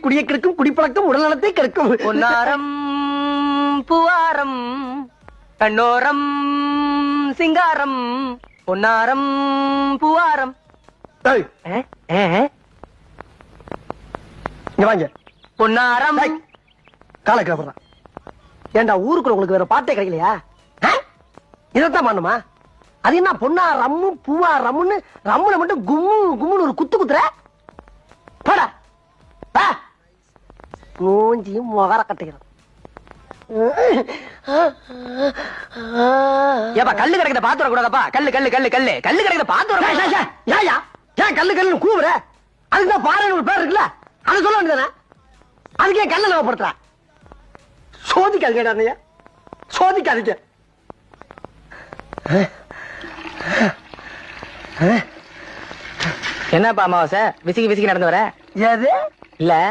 குடியை கெடுக்கும், குடிப்பழக்கம் உடல் நலத்தை கெடுக்கும். பொன்னாரம் பூவாரம் கண்ணோரம் சிங்காரம் பொன்னாரம் பூவாரம். ஏய், இங்க வாங்க. பொன்னாரம் காலை கிளம்புறான். ஏண்டா ஊருக்குள்ள உங்களுக்கு வேற பாட்டே கிடைக்கலையா? இதத்தான் பண்ணுமா? அது என்ன பொண்ணா ரம்மு பூவா ரம்முன்னு ரம்முல மட்டும் கும்மு கும்முன்னு ஒரு குத்து குத்துற? போடா மூஞ்சியும் முகர கட்டிக்கிறோம். ஏப்பா கல்லு கிடைக்கிற பாத்து வர கூடாதப்பா. கல்லு கல்லு கல்லு கல்லு கல்லு கிடைக்கிற பாத்து வர. ஏயா ஏன் கல்லு கல்லுன்னு கூவுற? அதுதான் பாறை ஒரு பேர் இருக்குல்ல, அதை சொல்ல வேண்டியதானே? அதுக்கு ஏன் கல்ல நவப்படுத்துற? சோதிக்காதீங்க, சோதிக்காதீங்க. என்னப்பா அமாவாசை விசிக்கி விசிக்கி நடந்து வர? எது இல்ல